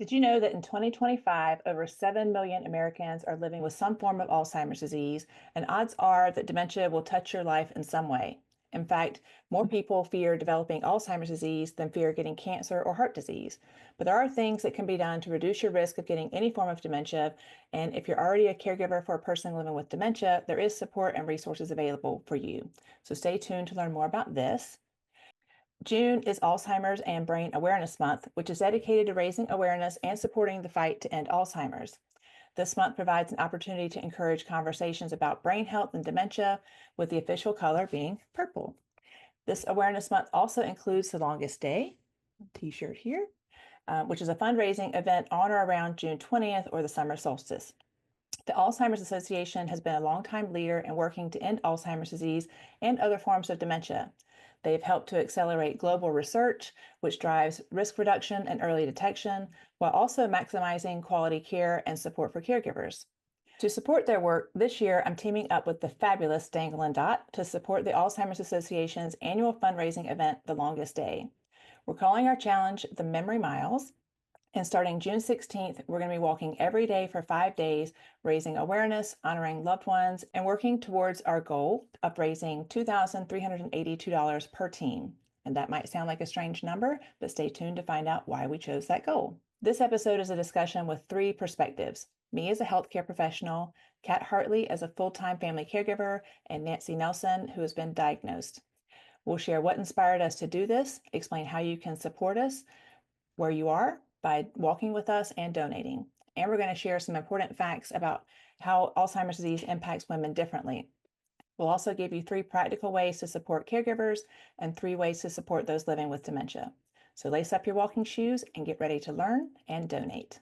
Did you know that in 2025, over 7 million Americans are living with some form of Alzheimer's disease, and odds are that dementia will touch your life in some way? In fact, more people fear developing Alzheimer's disease than fear getting cancer or heart disease. But there are things that can be done to reduce your risk of getting any form of dementia. And if you're already a caregiver for a person living with dementia, there is support and resources available for you. So stay tuned to learn more about this. June is Alzheimer's and Brain Awareness Month, which is dedicated to raising awareness and supporting the fight to end Alzheimer's. This month provides an opportunity to encourage conversations about brain health and dementia, with the official color being purple. This Awareness Month also includes the Longest Day, t-shirt here, which is a fundraising event on or around June 20th or the summer solstice. The Alzheimer's Association has been a longtime leader in working to end Alzheimer's disease and other forms of dementia. They've helped to accelerate global research, which drives risk reduction and early detection, while also maximizing quality care and support for caregivers. To support their work, this year I'm teaming up with the fabulous Dangle and Dot to support the Alzheimer's Association's annual fundraising event, The Longest Day. We're calling our challenge the Memory Miles. And starting June 16th, we're going to be walking every day for 5 days, raising awareness, honoring loved ones, and working towards our goal of raising $2,382 per team. And that might sound like a strange number, but stay tuned to find out why we chose that goal. This episode is a discussion with 3 perspectives: me as a healthcare professional, Kat Hartley as a full-time family caregiver, and Nancy Nelson, who has been diagnosed. We'll share what inspired us to do this, explain how you can support us where you are by walking with us and donating. And we're going to share some important facts about how Alzheimer's disease impacts women differently. We'll also give you 3 practical ways to support caregivers and 3 ways to support those living with dementia. So lace up your walking shoes and get ready to learn and donate.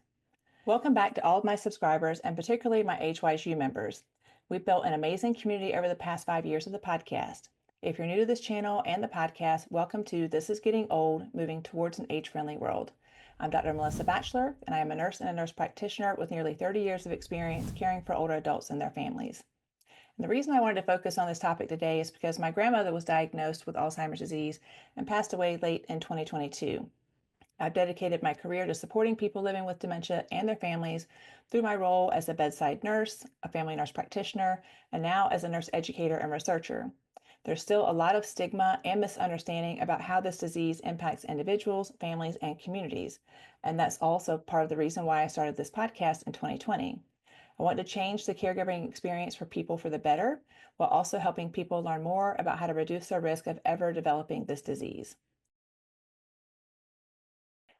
Welcome back to all of my subscribers, and particularly my AgeWiseU members. We've built an amazing community over the past 5 years of the podcast. If you're new to this channel and the podcast, welcome to This is Getting Old, Moving Towards an Age-Friendly World. I'm Dr. Melissa Batchelor, and I am a nurse and a nurse practitioner with nearly 30 years of experience caring for older adults and their families. And the reason I wanted to focus on this topic today is because my grandmother was diagnosed with Alzheimer's disease and passed away late in 2022. I've dedicated my career to supporting people living with dementia and their families through my role as a bedside nurse, a family nurse practitioner, and now as a nurse educator and researcher. There's still a lot of stigma and misunderstanding about how this disease impacts individuals, families, and communities. And that's also part of the reason why I started this podcast in 2020. I want to change the caregiving experience for people for the better, while also helping people learn more about how to reduce their risk of ever developing this disease.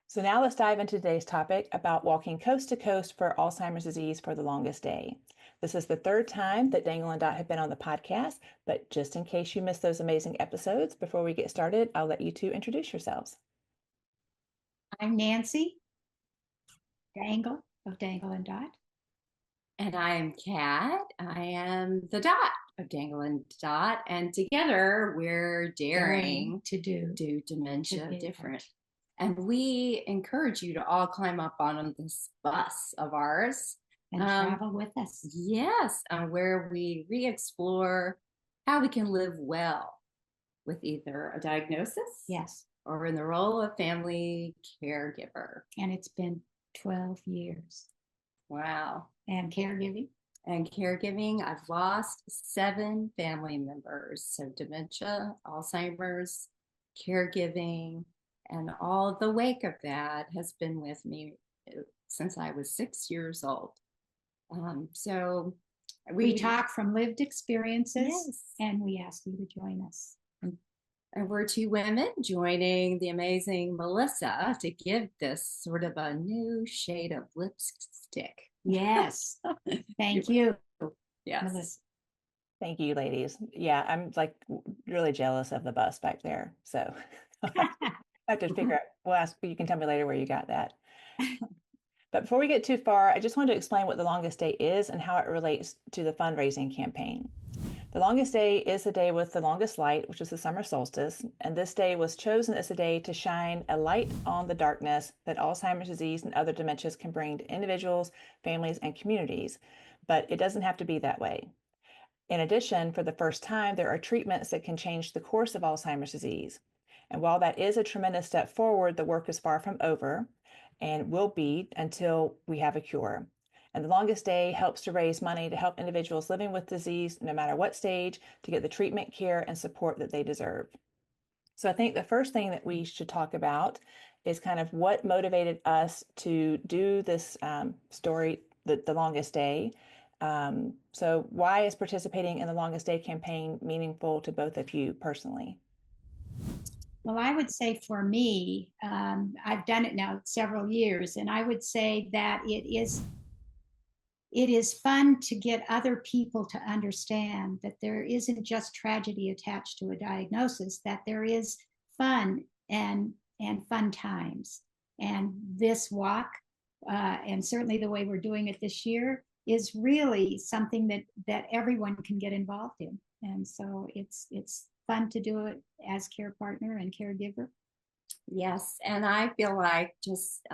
So now let's dive into today's topic about walking coast to coast for Alzheimer's disease for the longest day. This is the 3rd time that Dangle and Dot have been on the podcast, but just in case you missed those amazing episodes, before we get started, I'll let you 2 introduce yourselves. I'm Nancy Dangle of Dangle and Dot. And I'm Kat. I am the Dot of Dangle and Dot. And together we're daring to do dementia different. And we encourage you to all climb up on this bus of ours. And travel with us. Yes, where we re-explore how we can live well with either a diagnosis, yes, or in the role of family caregiver. And it's been 12 years. Wow. And caregiving. I've lost 7 family members. So dementia, Alzheimer's, caregiving, and all the wake of that has been with me since I was 6 years old. So we talk from lived experiences, yes, and we ask you to join us. And we're 2 women joining the amazing Melissa to give this sort of a new shade of lipstick. Yes. Thank you. Yes. Melissa. Thank you, ladies. Yeah, I'm like really jealous of the bus back there. So I have to figure out, we'll ask, you can tell me later where you got that. But before we get too far, I just wanted to explain what the longest day is and how it relates to the fundraising campaign. The longest day is the day with the longest light, which is the summer solstice. And this day was chosen as a day to shine a light on the darkness that Alzheimer's disease and other dementias can bring to individuals, families, and communities. But it doesn't have to be that way. In addition, for the first time, there are treatments that can change the course of Alzheimer's disease. And while that is a tremendous step forward, the work is far from over. and will be until we have a cure. And the longest day helps to raise money to help individuals living with disease, no matter what stage, to get the treatment, care, and support that they deserve. So I think the first thing that we should talk about is kind of what motivated us to do this story, the longest day. So why is participating in the longest day campaign meaningful to both of you personally? Well, I would say for me, I've done it now several years, and I would say that it is fun to get other people to understand that there isn't just tragedy attached to a diagnosis, that there is fun and fun times. And this walk, and certainly the way we're doing it this year, is really something that everyone can get involved in. And so it's fun to do it as care partner and caregiver. Yes, and I feel like just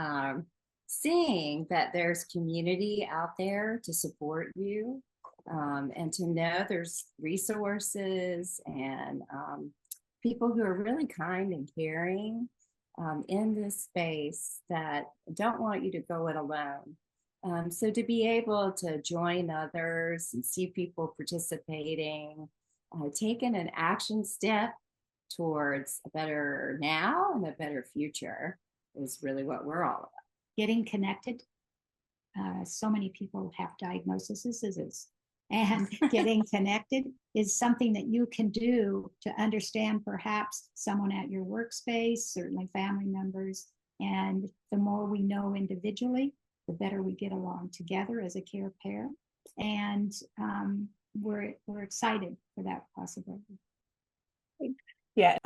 seeing that there's community out there to support you, and to know there's resources and people who are really kind and caring in this space that don't want you to go it alone. So to be able to join others and see people participating, taking an action step towards a better now and a better future is really what we're all about. Getting connected. So many people have diagnoses, and getting connected is something that you can do to understand perhaps someone at your workspace, certainly family members. And the more we know individually, the better we get along together as a care pair. And we're excited for that possibility. Yeah,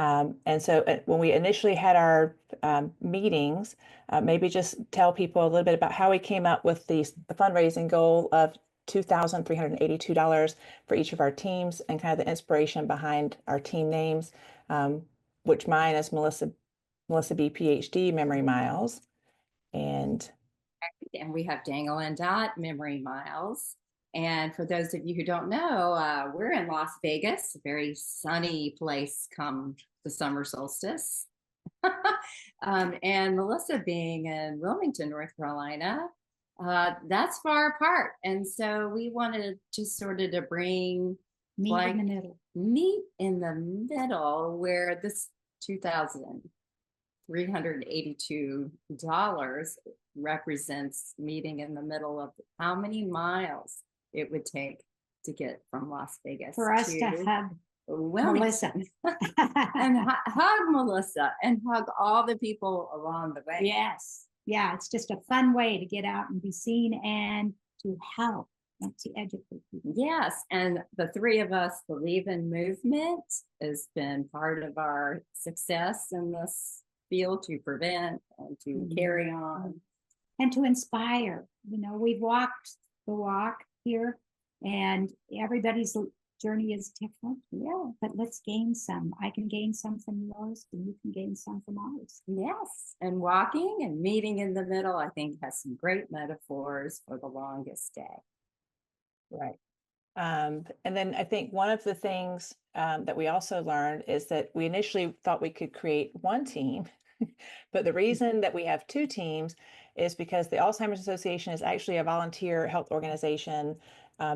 and so when we initially had our meetings, maybe just tell people a little bit about how we came up with the fundraising goal of $2,382 for each of our teams, and kind of the inspiration behind our team names, which mine is MelissaBPhD Memory Miles, and we have Dangle and Dot Memory Miles. And for those of you who don't know, we're in Las Vegas, a very sunny place come the summer solstice. And Melissa being in Wilmington, North Carolina, that's far apart. And so we wanted just sort of to bring Meet in the middle. Meet in the middle, where this $2,382 represents meeting in the middle of how many miles it would take to get from Las Vegas for us to hug Melissa and hug Melissa and hug all the people along the way. Yes, yeah, it's just a fun way to get out and be seen and to help and to educate people. Yes, and the three of us believe in movement has been part of our success in this field, to prevent and to carry on and to inspire. You know, we've walked the walk here, and everybody's journey is different. Yeah, but let's gain some. I can gain some from yours, and you can gain some from ours. Yes, and walking and meeting in the middle, I think, has some great metaphors for the longest day. Right. And then I think one of the things that we also learned is that we initially thought we could create one team, but the reason that we have two teams is because the Alzheimer's Association is actually a volunteer health organization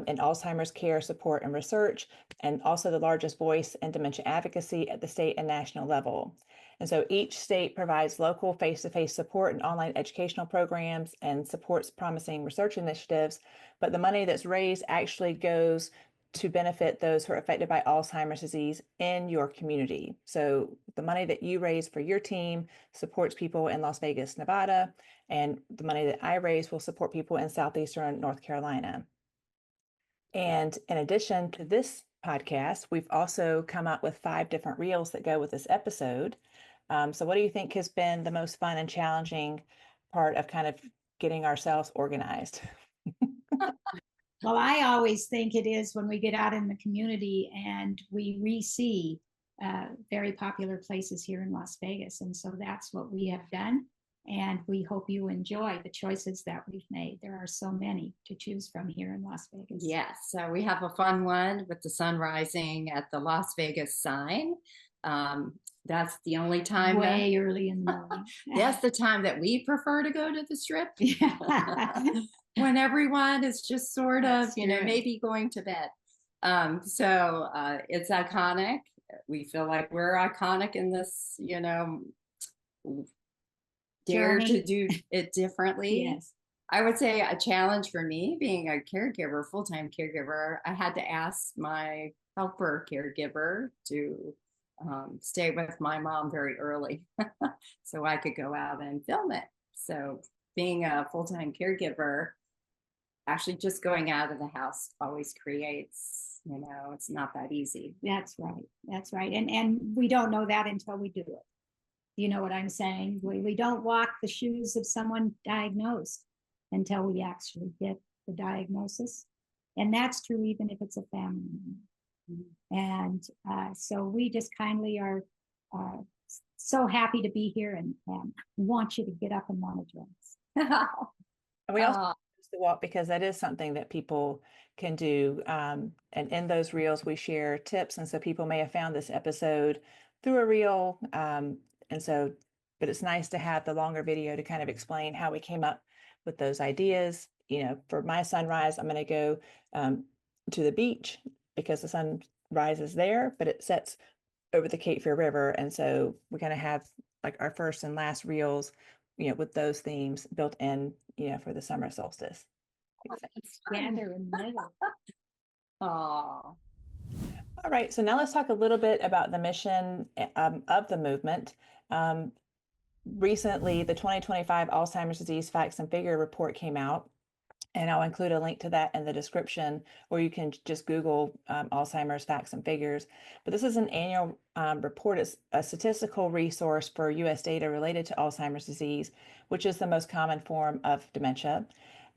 in Alzheimer's care, support, and research, and also the largest voice in dementia advocacy at the state and national level. And so each state provides local face-to-face support and online educational programs and supports promising research initiatives, but the money that's raised actually goes to benefit those who are affected by Alzheimer's disease in your community. So the money that you raise for your team supports people in Las Vegas, Nevada, and the money that I raise will support people in Southeastern North Carolina. And in addition to this podcast, we've also come up with 5 different reels that go with this episode. So what do you think has been the most fun and challenging part of kind of getting ourselves organized? Well, I always think it is when we get out in the community and we re-see very popular places here in Las Vegas. And so that's what we have done. And we hope you enjoy the choices that we've made. There are so many to choose from here in Las Vegas. Yes, so we have a fun one with the sun rising at the Las Vegas sign. That's the only time way early in the morning. that's the time that we prefer to go to the strip. Yeah. When everyone is just sort of, That's you know, true. maybe going to bed. So it's iconic. We feel like we're iconic in this, you know, dare Journey. to do it differently. Yes. I would say a challenge for me being a caregiver, full-time caregiver, I had to ask my helper caregiver to stay with my mom very early so I could go out and film it. So being a full-time caregiver, actually just going out of the house always creates, you know, it's not that easy. That's right. That's right. And we don't know that until we do it. You know what I'm saying? We don't walk the shoes of someone diagnosed until we actually get the diagnosis. And that's true even if it's a family member. Mm-hmm. And so we just kindly are so happy to be here and want you to get up and want to join us. And we also the walk because that is something that people can do. And in those reels, we share tips. And so people may have found this episode through a reel. And so, but it's nice to have the longer video to kind of explain how we came up with those ideas. You know, for my sunrise, I'm going to go to the beach because the sun rises there, but it sets over the Cape Fear River. And so we're going to have like our first and last reels, you know, with those themes built in, you know, for the summer solstice. Together in the middle. Oh. All right, so now let's talk a little bit about the mission of the movement. Recently, the 2025 Alzheimer's Disease Facts and Figure report came out, and I'll include a link to that in the description, or you can just Google Alzheimer's Facts and Figures. But this is an annual report. It's a statistical resource for U.S. data related to Alzheimer's disease, which is the most common form of dementia.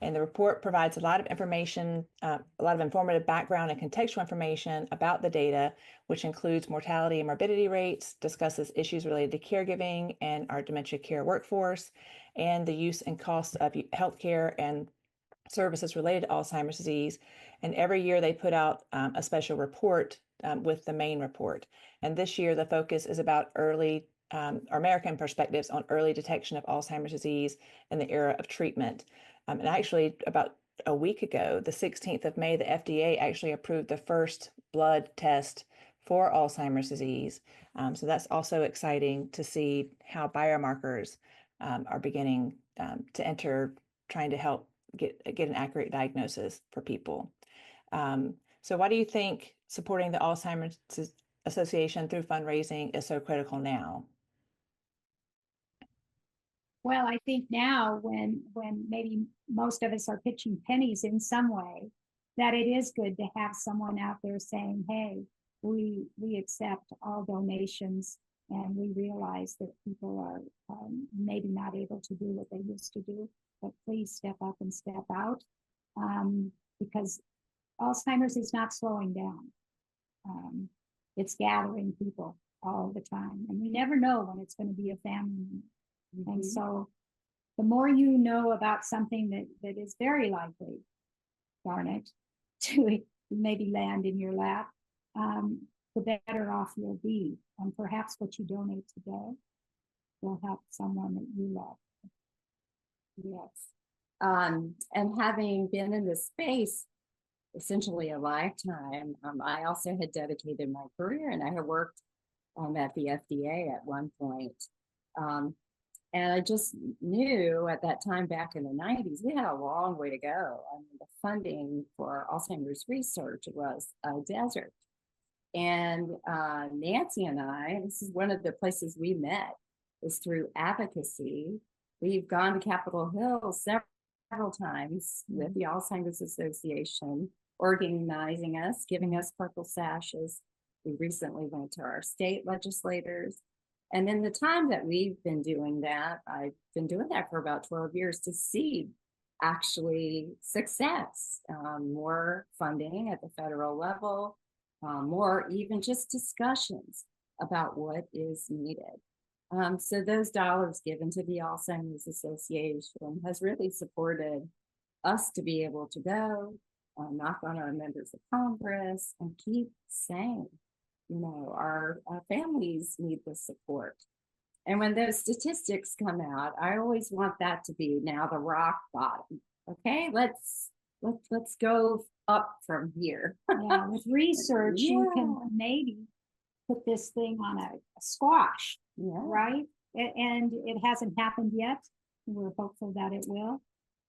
And the report provides a lot of information, a lot of informative background and contextual information about the data, which includes mortality and morbidity rates, discusses issues related to caregiving and our dementia care workforce, and the use and costs of healthcare and services related to Alzheimer's disease. And every year they put out a special report with the main report. And this year the focus is about American perspectives on early detection of Alzheimer's disease in the era of treatment. And actually, about a week ago, the 16th of May, the FDA actually approved the first blood test for Alzheimer's disease. So that's also exciting to see how biomarkers are beginning to enter, trying to help get an accurate diagnosis for people. So why do you think supporting the Alzheimer's Association through fundraising is so critical now? Well, I think now when maybe most of us are pitching pennies in some way, that it is good to have someone out there saying, hey, we accept all donations, and we realize that people are maybe not able to do what they used to do, but please step up and step out, because Alzheimer's is not slowing down. It's gathering people all the time, and we never know when it's going to be a family. Mm-hmm. And so the more you know about something that is very likely, darn it, to maybe land in your lap, the better off you'll be. And perhaps what you donate today will help someone that you love. Yes. And having been in this space essentially a lifetime, I also had dedicated my career, and I had worked at the FDA at one point. And I just knew at that time back in the 90s, we had a long way to go. I mean, the funding for Alzheimer's research was a desert. And Nancy and I, this is one of the places we met, is through advocacy. We've gone to Capitol Hill several times with the Alzheimer's Association, organizing us, giving us purple sashes. We recently went to our state legislators. And in the time that we've been doing that, I've been doing that for about 12 years to see actually success, more funding at the federal level, more even just discussions about what is needed. So those dollars given to the Alzheimer's Association has really supported us to be able to go, knock on our members of Congress and keep saying our families need the support. And when those statistics come out, I always want that to be now the rock bottom. Okay, let's go up from here. Yeah, with research, you can maybe put this thing on a squash, right? And it hasn't happened yet. We're hopeful that it will.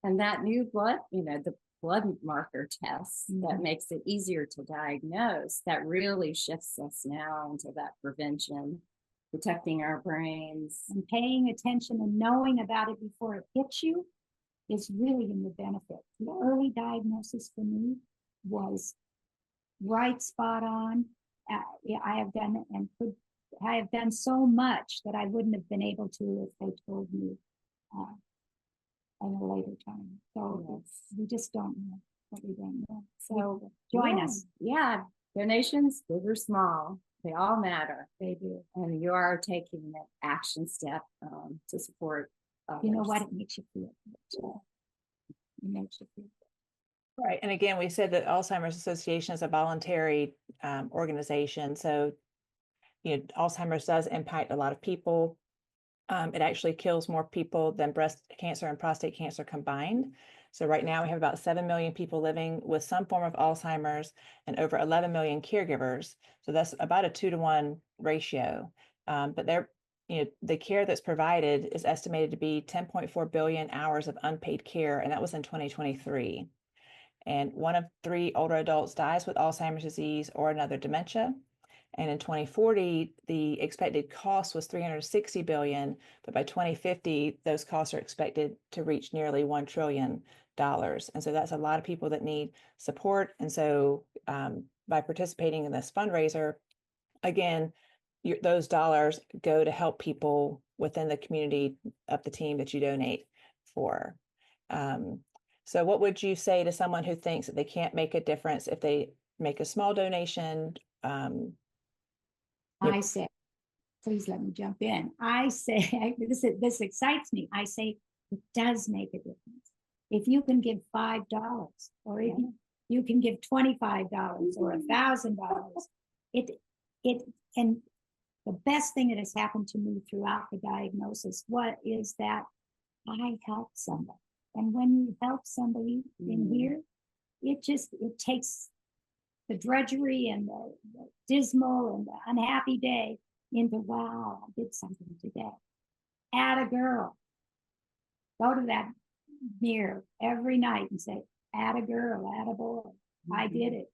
And that new blood, the blood marker test that makes it easier to diagnose, that really shifts us now into that prevention, protecting our brains. And paying attention and knowing about it before it hits you is really in your benefit. The early diagnosis for me was right spot on. I have done so much that I wouldn't have been able to if they told me at a later time. So we just don't know what we don't know. So join us. Yeah, donations, big or small, they all matter. They do. And you are taking an action step to support others. You know what? It makes you feel good. It makes you feel good. Right. And again, we said that Alzheimer's Association is a voluntary organization. So, Alzheimer's does impact a lot of people. It actually kills more people than breast cancer and prostate cancer combined. So right now we have about 7 million people living with some form of Alzheimer's and over 11 million caregivers. So that's about a 2-to-1 ratio. But the care that's provided is estimated to be 10.4 billion hours of unpaid care, and that was in 2023. And 1 of 3 older adults dies with Alzheimer's disease or another dementia. And in 2040, the expected cost was $360 billion, but by 2050, those costs are expected to reach nearly $1 trillion. And so that's a lot of people that need support. And so by participating in this fundraiser, again, those dollars go to help people within the community of the team that you donate for. So what would you say to someone who thinks that they can't make a difference if they make a small donation? I say, please let me jump in. I say, this excites me. I say, it does make a difference. If you can give $5 or if you can give $25 or $1,000, and the best thing that has happened to me throughout the diagnosis, is that I helped somebody. And when you help somebody in here, it takes the drudgery and the dismal and the unhappy day into, wow, I did something today. Atta girl. Go to that mirror every night and say, atta girl, atta boy, I did it.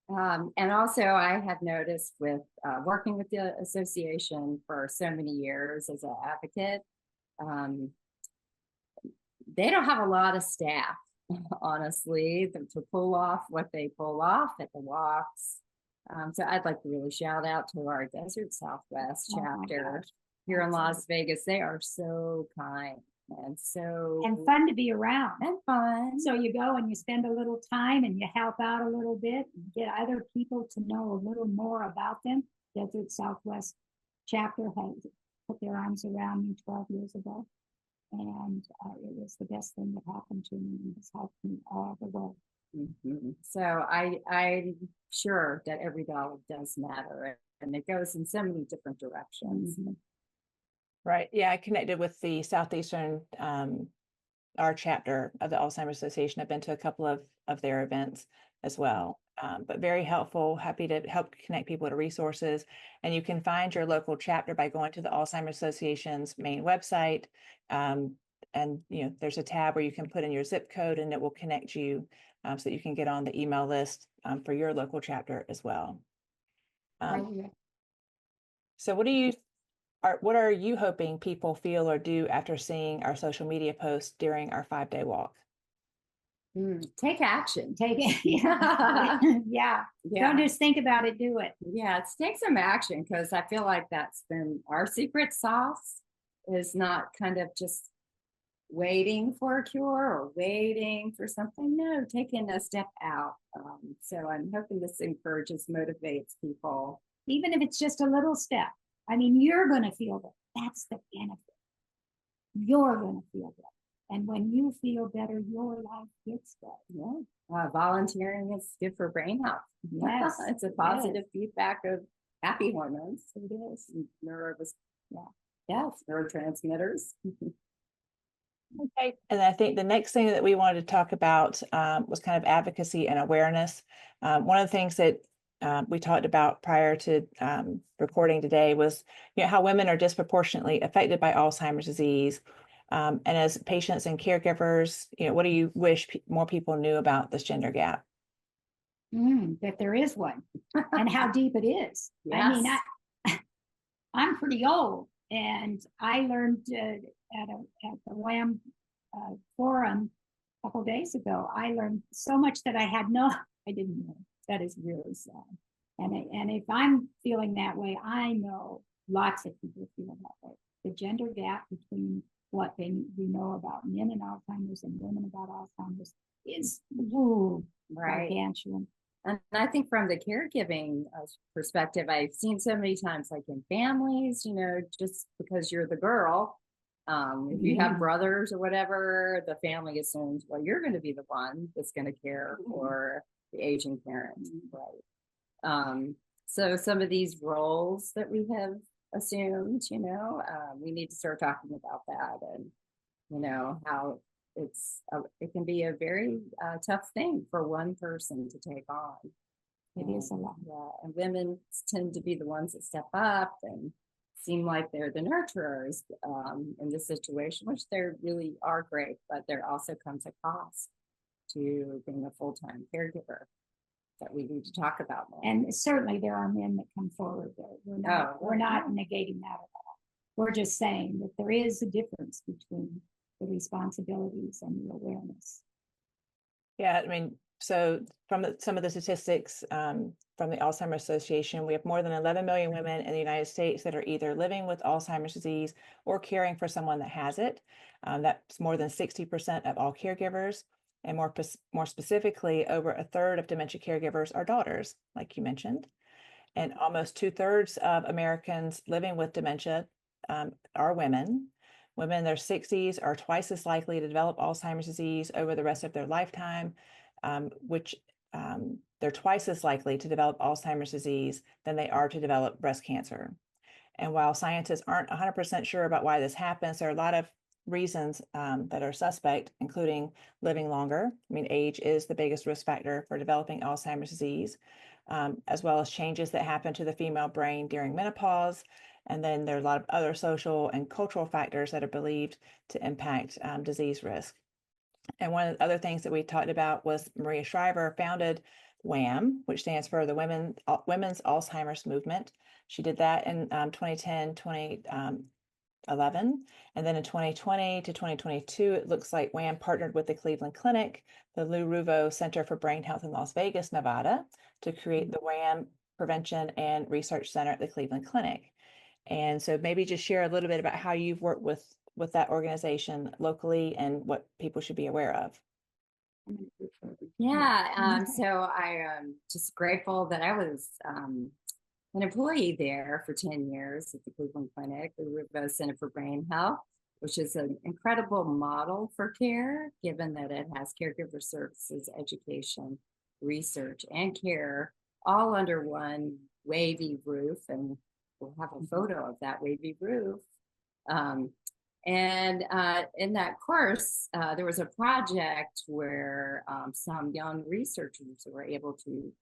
And also I have noticed with working with the association for so many years as an advocate, they don't have a lot of staff, honestly, to pull off what they pull off at the walks. So I'd like to really shout out to our Desert Southwest chapter here in Las Vegas. They are so kind and fun to be around. And fun. So you go and you spend a little time and you help out a little bit and get other people to know a little more about them. Desert Southwest chapter has put their arms around me 12 years ago. And it was the best thing that happened to me, and it's helped me all the way. So I'm sure that every dollar does matter, and it goes in so many different directions. Right. Yeah, I connected with the Southeastern, our chapter of the Alzheimer's Association. I've been to a couple of their events as well. But very helpful, happy to help connect people to resources. And you can find your local chapter by going to the Alzheimer's Association's main website. And there's a tab where you can put in your zip code and it will connect you so that you can get on the email list for your local chapter as well. So what are you hoping people feel or do after seeing our social media posts during our 5-day walk? Take action. Take it. Yeah. Don't just think about it, do it. Yeah, take some action, because I feel like that's been our secret sauce, is not kind of just waiting for a cure or waiting for something. No, taking a step out. So I'm hoping this encourages, motivates people. Even if it's just a little step. I mean, you're going to feel that. That's the benefit. You're going to feel that. And when you feel better, your life gets better. Volunteering is good for brain health. Yes. It's a positive feedback of happy hormones. It is. Yes, neurotransmitters. Okay. And I think the next thing that we wanted to talk about was kind of advocacy and awareness. One of the things that we talked about prior to recording today was, how women are disproportionately affected by Alzheimer's disease. And as patients and caregivers, what do you wish more people knew about this gender gap? That there is one, and how deep it is. Yes. I mean, I'm pretty old, and I learned at the WAM forum a couple days ago. I learned so much that I didn't know. That is really sad. And if I'm feeling that way, I know lots of people feel that way. The gender gap between what we know about men and Alzheimer's and women about Alzheimer's is gargantuan. And I think from the caregiving perspective, I've seen so many times, like in families, just because you're the girl, if you have brothers or whatever, the family assumes, well, you're going to be the one that's going to care for the aging parent, right? So some of these roles that we have assumed, we need to start talking about that, and how it can be a very tough thing for one person to take on. It is a lot. Yeah, and women tend to be the ones that step up and seem like they're the nurturers in this situation, which they really are great, but there also comes a cost to being a full-time caregiver that we need to talk about more. And certainly there are men that come forward. We're not negating that at all. We're just saying that there is a difference between the responsibilities and the awareness. Yeah, I mean, so from some of the statistics from the Alzheimer's Association, we have more than 11 million women in the United States that are either living with Alzheimer's disease or caring for someone that has it. That's more than 60% of all caregivers. And more specifically, over a third of dementia caregivers are daughters, like you mentioned. And almost 2/3 of Americans living with dementia are women. Women in their 60s are twice as likely to develop Alzheimer's disease over the rest of their lifetime, which they're twice as likely to develop Alzheimer's disease than they are to develop breast cancer. And while scientists aren't 100% sure about why this happens, there are a lot of reasons that are suspect, including living longer. I mean, age is the biggest risk factor for developing Alzheimer's disease, as well as changes that happen to the female brain during menopause. And then there are a lot of other social and cultural factors that are believed to impact disease risk. And one of the other things that we talked about was Maria Shriver founded WAM, which stands for the Women's Alzheimer's Movement. She did that in 2010, 2011. And then in 2020 to 2022, it looks like WAM partnered with the Cleveland Clinic, the Lou Ruvo Center for Brain Health in Las Vegas, Nevada, to create the WAM Prevention and Research Center at the Cleveland Clinic. And so maybe just share a little bit about how you've worked with that organization locally and what people should be aware of. Yeah, so I am just grateful that I was an employee there for 10 years at the Cleveland Clinic, the Ruvo Center for Brain Health, which is an incredible model for care, given that it has caregiver services, education, research, and care all under one wavy roof. And we'll have a photo of that wavy roof. And in that course, there was a project where some young researchers were able to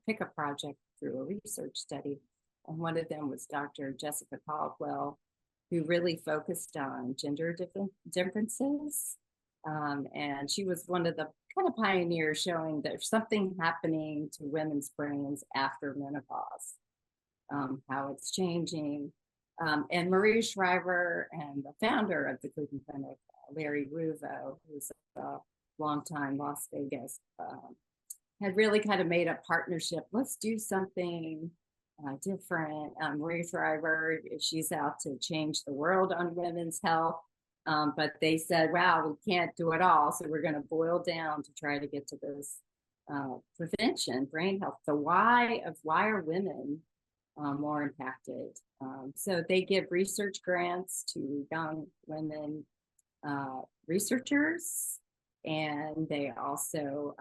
pick a project through a research study. And one of them was Dr. Jessica Caldwell, who really focused on gender differences. And she was one of the kind of pioneers showing that there's something happening to women's brains after menopause, how it's changing. And Maria Shriver and the founder of the Cleveland Clinic, Larry Ruvo, who's a longtime Las Vegas, had really kind of made a partnership. Let's do something different. Maria Shriver, she's out to change the world on women's health. But they said, wow, we can't do it all. So we're going to boil down to try to get to this prevention, brain health, the why are women more impacted. So they give research grants to young women researchers, And they also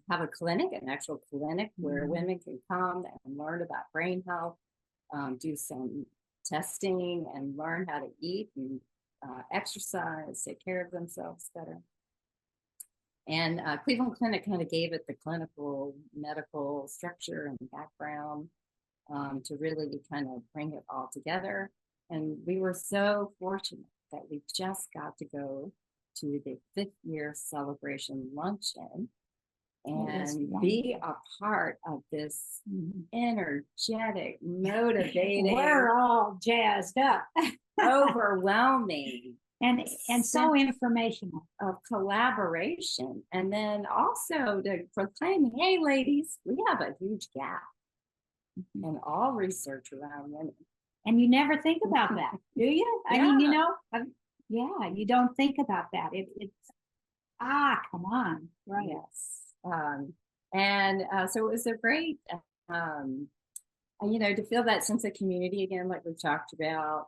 have a clinic, an actual clinic where women can come and learn about brain health, do some testing and learn how to eat and exercise, take care of themselves better. And Cleveland Clinic kind of gave it the clinical medical structure and background to really kind of bring it all together. And we were so fortunate that we just got to go to the 5th year celebration luncheon and be a part of this energetic, motivating, we're all jazzed up, overwhelming, and so informational of collaboration. And then also to proclaim, hey ladies, we have a huge gap in all research around women. And you never think about that, do you? I mean, you know, yeah, you don't think about that. It's come on, right? Yes. So it was a great, you know, to feel that sense of community again, like we talked about,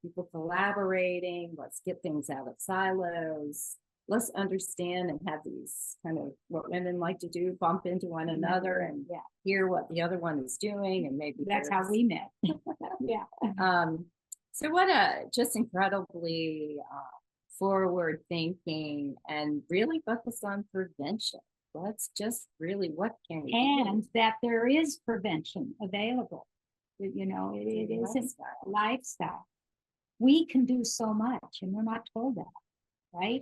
people collaborating. Let's get things out of silos. Let's understand and have these kind of what women like to do, bump into one another and hear what the other one is doing, and maybe that's how we met. So what a just incredibly forward thinking and really focus on prevention. Let's just really, what can we do? And that there is prevention available. You know, it isn't a lifestyle. We can do so much, and we're not told that, right?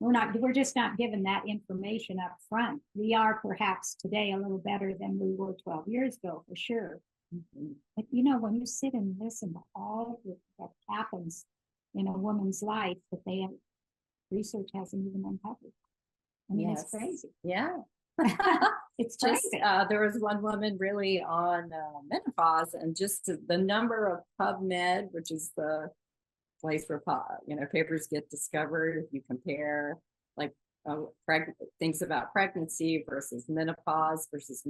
We're just not given that information up front. We are perhaps today a little better than we were 12 years ago, for sure. But you know, when you sit and listen to all that happens in a woman's life that research hasn't even uncovered. I mean, it's crazy. Yeah. It's just, crazy. there was one woman really on menopause, and just the number of PubMed, which is the place where, you know, papers get discovered. If you compare like things about pregnancy versus menopause versus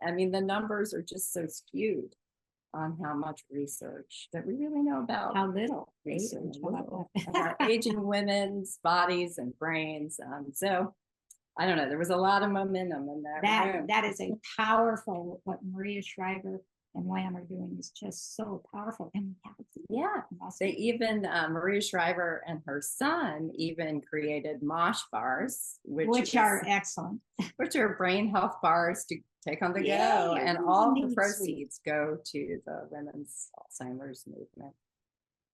I mean, the numbers are just so skewed on how much research that we really know about. How little research about our aging women's bodies and brains. So I don't know, there was a lot of momentum in that room. That is a powerful, what Maria Shriver and Lamb are doing is just so powerful. And they even Maria Shriver and her son even created Mosh bars, which are excellent, which are brain health bars to take on the go, and all the proceeds go to the women's Alzheimer's movement.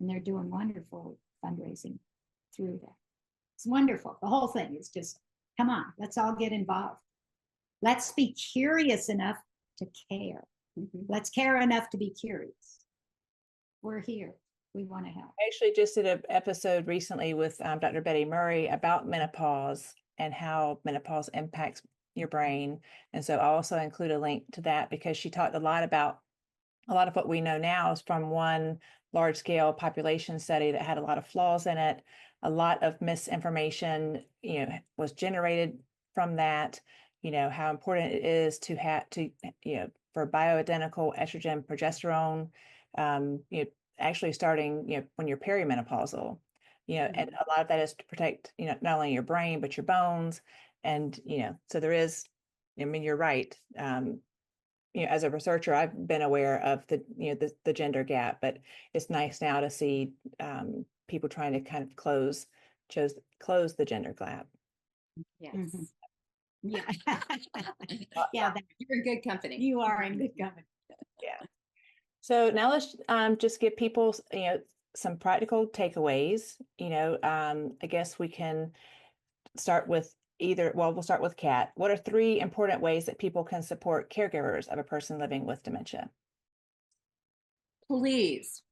And they're doing wonderful fundraising through that. It's wonderful. The whole thing is just, come on, let's all get involved. Let's be curious enough to care. Let's care enough to be curious. We're here. We want to help. I actually just did an episode recently with Dr. Betty Murray about menopause and how menopause impacts your brain. And so I'll also include a link to that, because she talked a lot about a lot of what we know now is from one large scale population study that had a lot of flaws in it. A lot of misinformation, you know, was generated from that. You know, how important it is to have to, you know, for bioidentical estrogen, progesterone, you know, actually starting, you know, when you're perimenopausal, you know, and a lot of that is to protect, you know, not only your brain, but your bones. And, you know, so there is, I mean, you're right. You know, as a researcher, I've been aware of the, you know, the gender gap, but it's nice now to see people trying to kind of close the gender gap. Yes. Yeah. Yeah, you're in good company. You are in good company. Yeah. So now let's just give people, you know, some practical takeaways. You know, I guess we can start with we'll start with Kat. What are 3 important ways that people can support caregivers of a person living with dementia? Please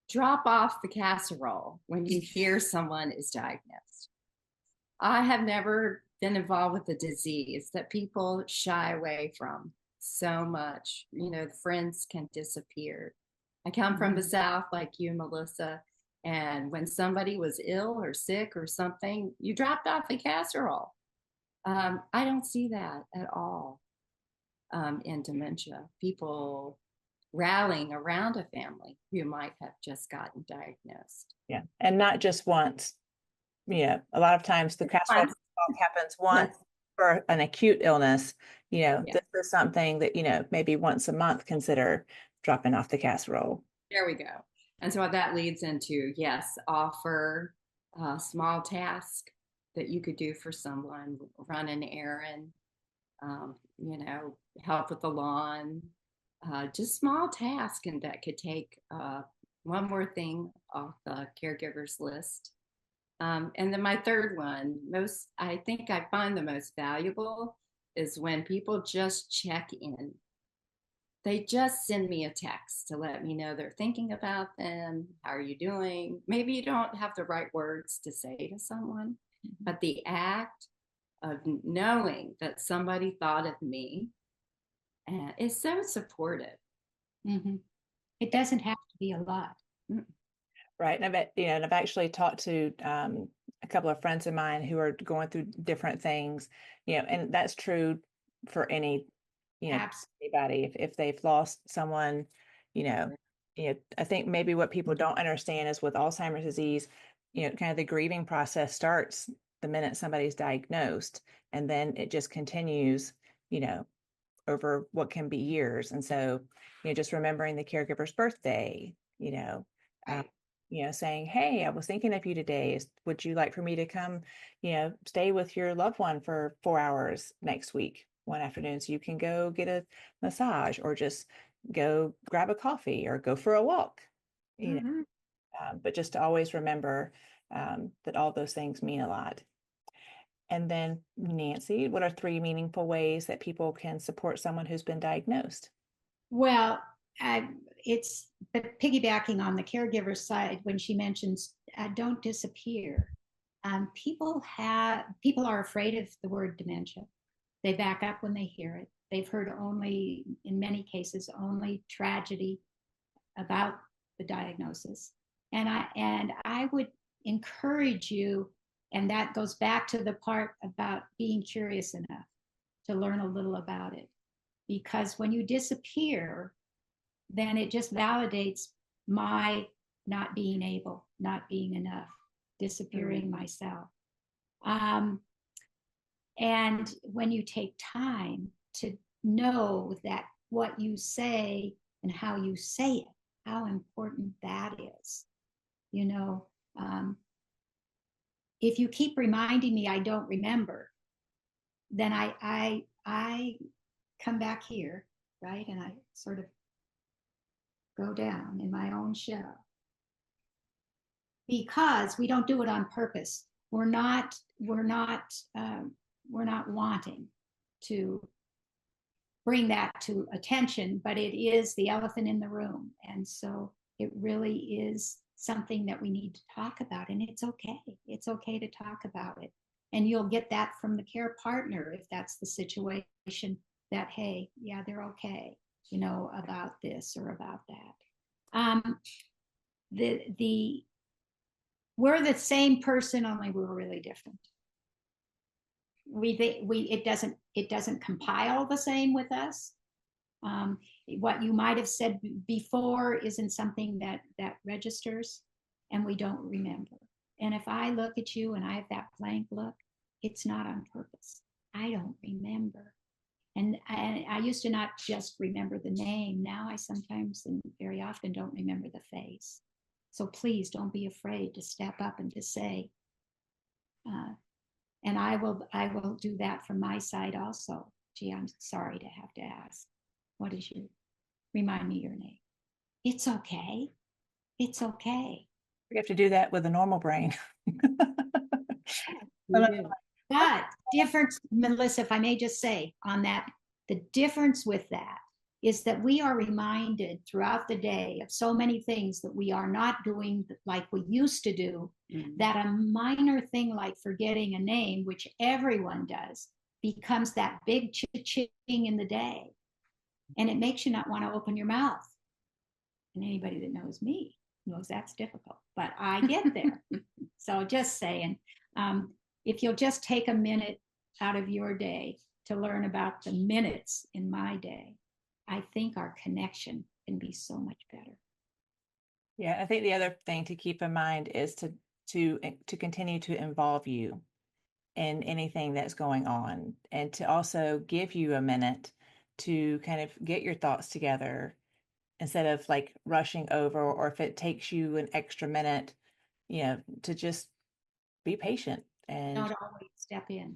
drop off the casserole when you hear someone is diagnosed. I have never been involved with a disease that people shy away from so much. You know, friends can disappear. I come from the South like you, Melissa, and when somebody was ill or sick or something, you dropped off the casserole. I don't see that at all in dementia. People rallying around a family who might have just gotten diagnosed. Yeah, and not just once. Yeah, a lot of times the casserole happens once for an acute illness, Yeah. this is something that, maybe once a month consider dropping off the casserole. There we go. And so that leads into, yes, offer a small task that you could do for someone, run an errand, help with the lawn, just small tasks, and that could take one more thing off the caregivers list. And then my third one, I think I find the most valuable is when people just check in. They just send me a text to let me know they're thinking about them. How are you doing? Maybe you don't have the right words to say to someone, but the act of knowing that somebody thought of me is so supportive. Mm-hmm. It doesn't have to be a lot. Right. And I've actually talked to a couple of friends of mine who are going through different things, and that's true for anybody. If they've lost someone, I think maybe what people don't understand is with Alzheimer's disease, kind of the grieving process starts the minute somebody's diagnosed, and then it just continues, over what can be years. And so, just remembering the caregiver's birthday, Right. saying, hey, I was thinking of you today. Would you like for me to come, stay with your loved one for 4 hours next week, one afternoon, so you can go get a massage or just go grab a coffee or go for a walk, but just to always remember that all those things mean a lot. And then, Nancy, what are 3 meaningful ways that people can support someone who's been diagnosed? Well, it's the piggybacking on the caregiver side when she mentions don't disappear. People are afraid of the word dementia. They back up when they hear it. They've heard only, in many cases, only tragedy about the diagnosis. And I would encourage you, and that goes back to the part about being curious enough to learn a little about it. Because when you disappear, then it just validates my not being able, not being enough, disappearing myself. And when you take time to know that what you say and how you say it, how important that is, if you keep reminding me I don't remember, then I come back here, right? And I sort of go down in my own shell. Because we don't do it on purpose. We're not wanting to bring that to attention, but it is the elephant in the room. And so it really is something that we need to talk about. And it's okay. It's okay to talk about it. And you'll get that from the care partner if that's the situation, that, hey, yeah, they're okay, about this or about that. We're the same person, only we're really different. It doesn't compile the same with us. What you might have said before isn't something that registers, and we don't remember. And if I look at you and I have that blank look, it's not on purpose. I don't remember. And I used to not just remember the name. Now I sometimes and very often don't remember the face. So please don't be afraid to step up and to say, and I will do that from my side also. Gee, I'm sorry to have to ask. What is remind me your name. It's okay. It's okay. We have to do that with a normal brain. But difference, Melissa, if I may just say on that, the difference with that is that we are reminded throughout the day of so many things that we are not doing like we used to do, that a minor thing like forgetting a name, which everyone does, becomes that big cha-ching in the day. And it makes you not want to open your mouth. And anybody that knows me knows that's difficult, but I get there. So just saying, if you'll just take a minute out of your day to learn about the minutes in my day, I think our connection can be so much better. Yeah, I think the other thing to keep in mind is to continue to involve you. in anything that's going on, and to also give you a minute to kind of get your thoughts together instead of like rushing over, or if it takes you an extra minute, to just be patient and Don't always step in.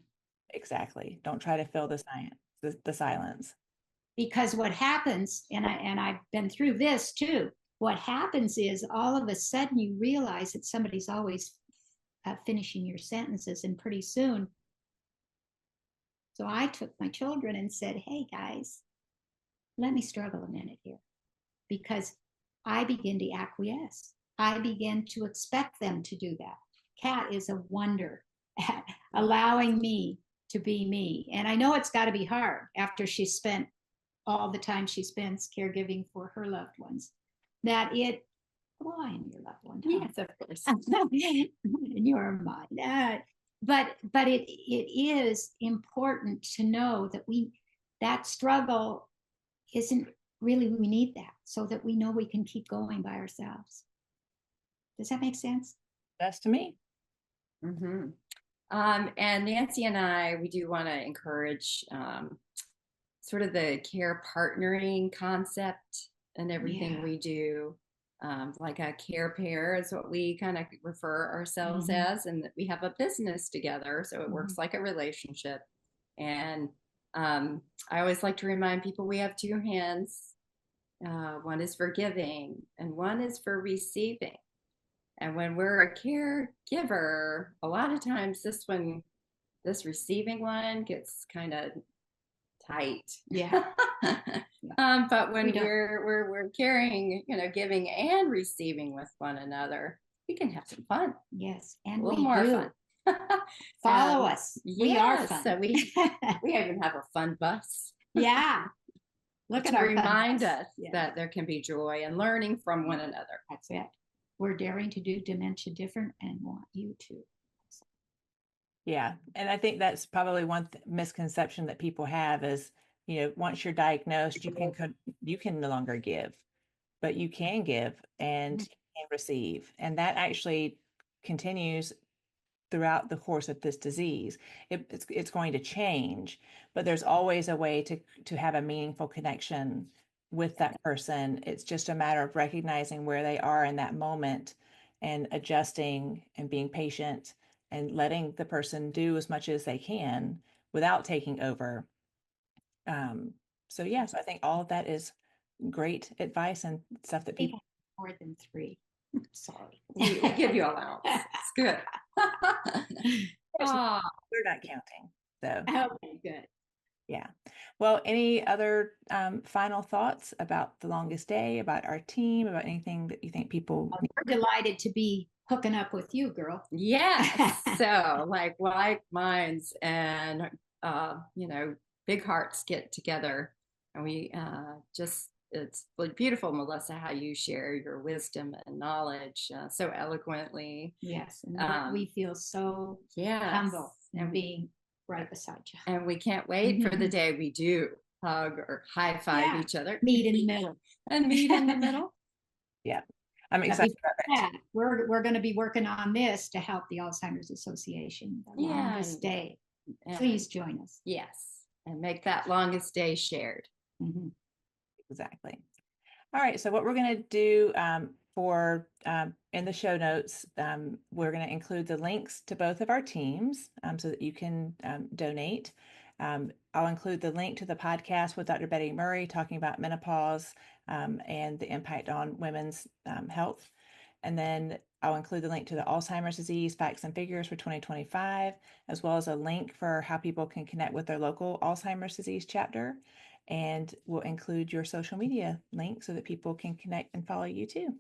exactly, don't try to fill the silence. Because what happens, and I've been through this too, what happens is all of a sudden you realize that somebody's always finishing your sentences, and pretty soon. So I took my children and said, hey guys, let me struggle a minute here, because I begin to acquiesce. I begin to expect them to do that. Kat is a wonder at allowing me to be me. And I know it's got to be hard after she spent all the time she spends caregiving for her loved ones, that well, I am your loved one. Yes, of course. And you're mine. But it is important to know that that struggle isn't really, we need that so that we know we can keep going by ourselves. Does that make sense? That's to me. Mm-hmm. And Nancy and I, we do want to encourage sort of the care partnering concept and everything we do. Like a care pair is what we kind of refer ourselves as, and that we have a business together. So it works like a relationship. And I always like to remind people we have two hands. One is for giving and one is for receiving. And when we're a caregiver, a lot of times this receiving one gets kind of tight. Yeah. But when we're caring, giving and receiving with one another, we can have some fun. Yes, and a little we more do. fun. Follow us. We are fun. So we even have a fun bus. Yeah. Look to at our remind us that there can be joy and learning from one another. That's it. We're daring to do dementia different and want you to. Yeah. And I think that's probably one misconception that people have is, once you're diagnosed, you can no longer give, but you can give and you can receive. And that actually continues throughout the course of this disease. It's going to change, but there's always a way to have a meaningful connection with that person. It's just a matter of recognizing where they are in that moment and adjusting and being patient and letting the person do as much as they can without taking over. So yes, I think all of that is great advice and stuff that people more than 3. Sorry. We'll give you allowance. It's good. We're not counting. So okay, good. Yeah. Well, any other final thoughts about the longest day, about our team, about anything that you think people? We're delighted to be hooking up with you, girl. Yes. So like minds and big hearts get together, and we it's beautiful, Melissa, how you share your wisdom and knowledge so eloquently. Yes, and we feel so humble and being right beside you. And we can't wait for the day we do hug or high five each other. Meet in the middle. And meet in the middle. Yeah. I'm excited about that. We're going to be working on this to help the Alzheimer's Association, the longest day. Please join us. Yes. And make that longest day shared. Mm-hmm. Exactly. All right. So what we're going to do in the show notes, we're going to include the links to both of our teams so that you can donate. I'll include the link to the podcast with Dr. Betty Murray talking about menopause and the impact on women's health. And then I'll include the link to the Alzheimer's disease facts and figures for 2025, as well as a link for how people can connect with their local Alzheimer's disease chapter. And we'll include your social media link so that people can connect and follow you too.